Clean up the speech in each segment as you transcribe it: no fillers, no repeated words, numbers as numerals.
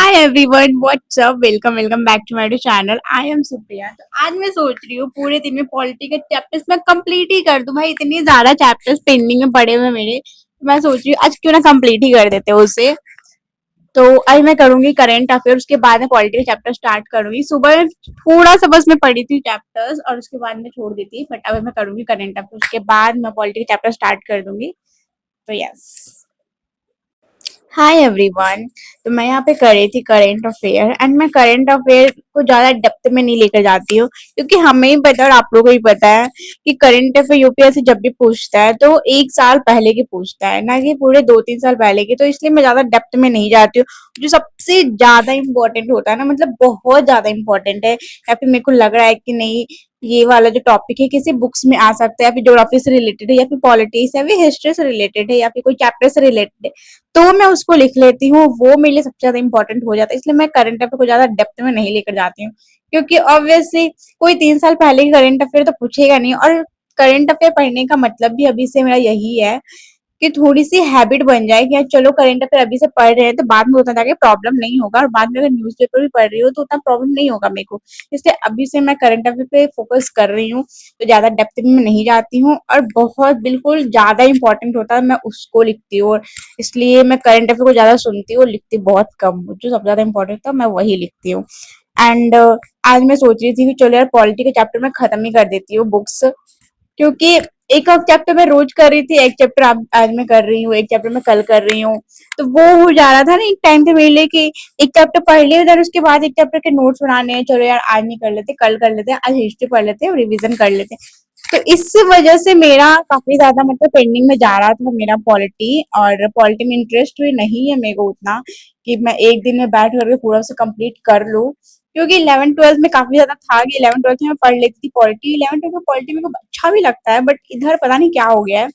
Hi everyone what's up welcome welcome back to my channel. I am Supriya. तो आज मैं सोच रही हूँ पूरे दिन में पॉलिटी के चैप्टर्स मैं कंप्लीट ही कर दूं। भाई इतनी ज्यादा चैप्टर्स पेंडिंग में पड़े हुए मेरे, तो मैं सोच रही हूँ आज क्यों ना कंप्लीट ही कर देते हैं उसे। तो आज मैं करूंगी करंट अफेयर, उसके बाद मैं पॉलिटी के चैप्टर स्टार्ट करूंगी। सुबह थोड़ा सा बस मैं पढ़ी थी चैप्टर्स और उसके बाद मैं छोड़ दी थी, बट अब मैं करूंगी करंट अफेयर, उसके बाद मैं पॉलिटी के चैप्टर स्टार्ट कर दूंगी। तो यस, हाय एवरीवन। तो मैं यहाँ पे कर रही थी करेंट अफेयर एंड मैं करेंट अफेयर को ज्यादा डेप्थ में नहीं लेकर जाती हूँ, क्योंकि हमें ही पता है और आप लोगों को ही पता है कि करंट अफेयर यूपीएससी जब भी पूछता है तो एक साल पहले की पूछता है, ना कि पूरे 2-3 साल पहले की। तो इसलिए मैं ज्यादा डेप्थ में नहीं जाती हूँ। जो सबसे ज्यादा इंपॉर्टेंट होता है ना, मतलब बहुत ज्यादा इंपॉर्टेंट है, या फिर मेरे को लग रहा है कि नहीं ये वाला जो टॉपिक है किसी बुक्स में आ सकता है, या फिर ज्योग्राफी से रिलेटेड है, या फिर पॉलिटिक्स या फिर हिस्ट्री से रिलेटेड है, या फिर कोई चैप्टर से रिलेटेड है, तो मैं उसको लिख लेती हूँ। वो मेरे लिए सबसे ज्यादा इंपॉर्टेंट हो जाता है, इसलिए मैं करंट अफेयर को ज्यादा डेप्थ में नहीं लेकर जाती हूँ। क्योंकि ऑब्वियसली कोई 3 साल पहले की करंट अफेयर तो पूछेगा नहीं, और करंट अफेयर पढ़ने का मतलब भी अभी से मेरा यही है कि थोड़ी सी हैबिट बन जाए कि यार चलो करंट अफेयर अभी से पढ़ रहे हैं तो बाद में उतना जाके प्रॉब्लम नहीं होगा, और बाद में अगर न्यूज़पेपर भी पढ़ रही हो तो उतना प्रॉब्लम नहीं होगा मेरे को। इसलिए अभी से मैं करंट अफेयर पे फोकस कर रही हूँ, तो ज्यादा डेप्थ में नहीं जाती हूँ, और बहुत बिल्कुल ज्यादा इंपॉर्टेंट होता है मैं उसको लिखती हूँ। और इसलिए मैं करंट अफेयर को ज्यादा सुनती हूँ, लिखती बहुत कम हूँ। जो सबसे ज्यादा इंपॉर्टेंट था मैं वही लिखती हूँ। एंड आज मैं सोच रही थी कि चलो यार पॉलिटी के चैप्टर में खत्म ही कर देती हूँ बुक्स, क्योंकि एक अब चैप्टर मैं रोज कर रही थी, एक चैप्टर आज मैं कर रही हूँ, एक चैप्टर मैं कल कर रही हूँ। तो वो हो जा रहा था ना एक टाइम पे मेरे लिए कि एक चैप्टर पढ़ लिया, उधर उसके बाद एक चैप्टर के नोट्स बनाने हैं, चलो यार आज नहीं कर लेते कल कर लेते हैं, आज हिस्ट्री पढ़ लेते हैं, रिवीजन कर लेते हैं। तो इस वजह से मेरा काफी ज्यादा मतलब पेंडिंग में जा रहा था मेरा पॉलिटी, और पॉलिटी में इंटरेस्ट भी नहीं है मेरे को उतना कि मैं एक दिन में बैठ करके पूरा से कंप्लीट कर लूँ। क्योंकि 11th 12th में काफी ज्यादा था कि 11th 12th में मैं पढ़ लेती थी पॉलिटी, 11th 12th में पॉलिटी मेरे को अच्छा भी लगता है, बट इधर पता नहीं क्या हो गया है।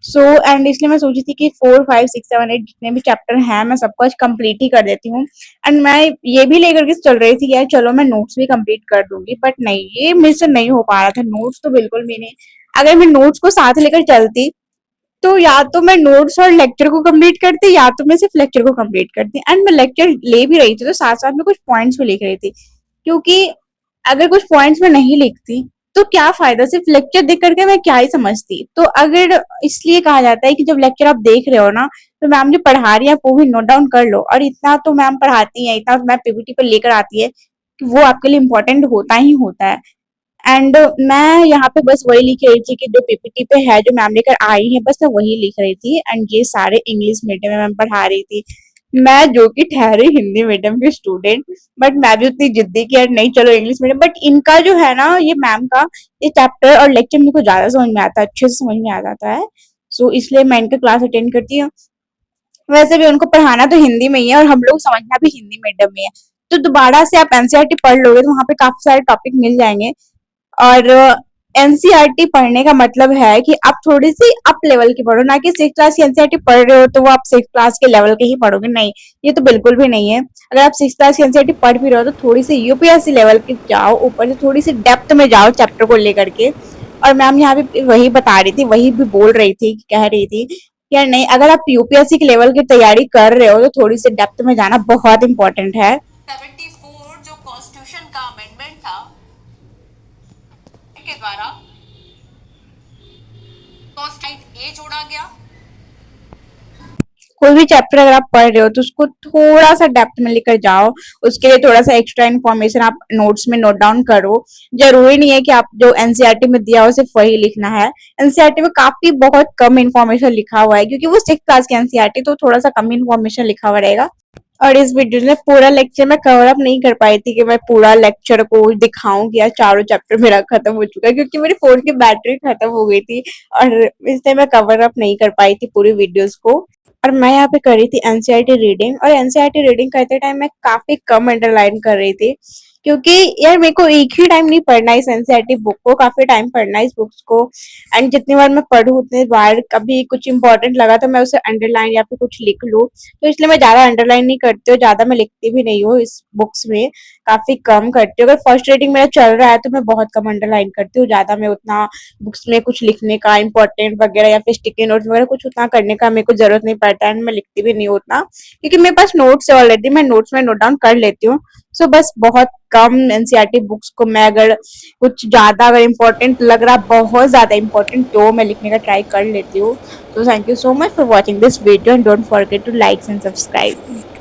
सो एंड इसलिए मैं सोची थी कि 4 5 6 7 8 जितने भी चैप्टर हैं मैं सबको आज कंप्लीट ही कर देती हूँ। एंड मैं ये भी लेकर के चल रही थी यार चलो मैं नोट्स भी कंप्लीट कर दूंगी, बट नहीं, ये मेरे से नहीं हो पा रहा था। नोट्स तो बिल्कुल भी नहीं। अगर मैं नोट्स को साथ लेकर चलती तो या तो मैं नोट्स और लेक्चर को कंप्लीट करती, या तो मैं सिर्फ लेक्चर को कंप्लीट करती। एंड मैं लेक्चर ले भी रही थी तो साथ साथ में कुछ पॉइंट्स भी लिख रही थी, क्योंकि अगर कुछ पॉइंट्स में नहीं लिखती तो क्या फायदा, सिर्फ लेक्चर देख करके मैं क्या ही समझती। तो अगर इसलिए कहा जाता है कि जब लेक्चर आप देख रहे हो ना, तो मैम जो पढ़ा रही है वो भी नोट डाउन कर लो, और इतना तो मैम पढ़ाती है, इतना तो मैम पीपीटी पर लेकर आती है कि वो आपके लिए इम्पोर्टेंट होता ही होता है। एंड मैं यहाँ पे बस वही लिख रही थी कि जो पीपीटी पे है जो मैम लेकर आई है बस मैं वही लिख रही थी। एंड ये सारे इंग्लिश मीडियम में मैम पढ़ा रही थी, मैं जो कि ठहरी हिंदी मीडियम की स्टूडेंट, बट मैं भी उतनी जिद्दी कि यार नहीं चलो इंग्लिश मीडियम। बट इनका जो है ना ये मैम का ये चैप्टर और लेक्चर मेरे को ज्यादा समझ में आता है, अच्छे से समझ में आ जाता है। सो इसलिए मैं इनका क्लास अटेंड करती हूँ। वैसे भी उनको पढ़ाना तो हिंदी में ही है और हम लोग समझना भी हिंदी मीडियम में है, तो दोबारा से आप एनसीईआरटी पढ़ लोगे तो वहां पे काफी सारे टॉपिक मिल जाएंगे। और एनसीईआरटी पढ़ने का मतलब है कि आप थोड़ी सी अप लेवल की पढ़ो, ना कि 6 क्लास की एनसीईआरटी पढ़ रहे हो तो वो आप 6 क्लास के लेवल के ही पढ़ोगे, नहीं, ये तो बिल्कुल भी नहीं है। अगर आप 6 क्लास की एनसीईआरटी पढ़ भी रहे हो तो थोड़ी सी यूपीएससी लेवल की जाओ, ऊपर से थोड़ी सी डेप्थ में जाओ चैप्टर को लेकर के। और मैम यहाँ पे वही बता रही थी, वही भी बोल रही थी, कह रही थी कि यार नहीं, अगर आप यूपीएससी के लेवल की तैयारी कर रहे हो तो थोड़ी सी डेप्थ में जाना बहुत इंपॉर्टेंट है। 74 जो कॉन्स्टिट्यूशन का अमेंडमेंट था के द्वारा कॉन्स्टिट्यूट ए जोड़ा गया। कोई भी चैप्टर अगर आप पढ़ रहे हो तो उसको थोड़ा सा डेप्थ में लेकर जाओ, उसके लिए थोड़ा सा एक्स्ट्रा इन्फॉर्मेशन आप नोट्स में नोट डाउन करो। जरूरी नहीं है कि आप जो एनसीईआरटी में दिया हो सिर्फ वही लिखना है। एनसीईआरटी में काफी बहुत कम इन्फॉर्मेशन लिखा हुआ है, क्योंकि वो 6 क्लास की एनसीईआरटी, तो थोड़ा सा कम इन्फॉर्मेशन लिखा हुआ रहेगा। और इस वीडियो में पूरा लेक्चर मैं कवर अप नहीं कर पाई थी कि मैं पूरा लेक्चर को दिखाऊं कि यार चारों चैप्टर मेरा खत्म हो चुका है, क्योंकि मेरे फोन की बैटरी खत्म हो गई थी, और इसलिए मैं कवर अप नहीं कर पाई थी पूरी वीडियोस को। और मैं यहाँ पे कर रही थी एनसीईआरटी रीडिंग, और एनसीईआरटी रीडिंग करते टाइम मैं काफी कम अंडरलाइन कर रही थी, क्योंकि यार मेरे को एक ही टाइम नहीं पढ़ना है इस एनसीईआरटी बुक को, काफी टाइम पढ़ना है इस बुक्स को। एंड जितनी बार मैं पढ़ू उतनी बार कभी कुछ इंपॉर्टेंट लगा तो मैं उसे अंडरलाइन या फिर कुछ लिख लूँ, तो इसलिए मैं ज्यादा अंडरलाइन नहीं करती हूँ, ज्यादा मैं लिखती भी नहीं हूँ इस बुक्स में। काफी कम करती हूँ। अगर फर्स्ट रीडिंग मेरा चल रहा है तो मैं बहुत कम अंडरलाइन करती हूँ, ज्यादा मैं उतना बुक्स में कुछ लिखने का इंपॉर्टेंट वगैरह या फिर स्टिकी नोट्स वगैरह कुछ उतना करने का मेरे को जरूरत नहीं पड़ता है, मैं लिखती भी नहीं हूँ उतना, क्योंकि मेरे पास नोट्स है ऑलरेडी, मैं नोट्स में नोट डाउन कर लेती हूँ। सो बस बहुत कम एनसीईआरटी बुक्स को मैं अगर कुछ ज्यादा अगर इम्पोर्टेंट लग रहा, बहुत ज्यादा इम्पोर्टेंट, तो मैं लिखने का ट्राई कर लेती हूँ। So thank you so much for watching this video and don't forget to like and subscribe.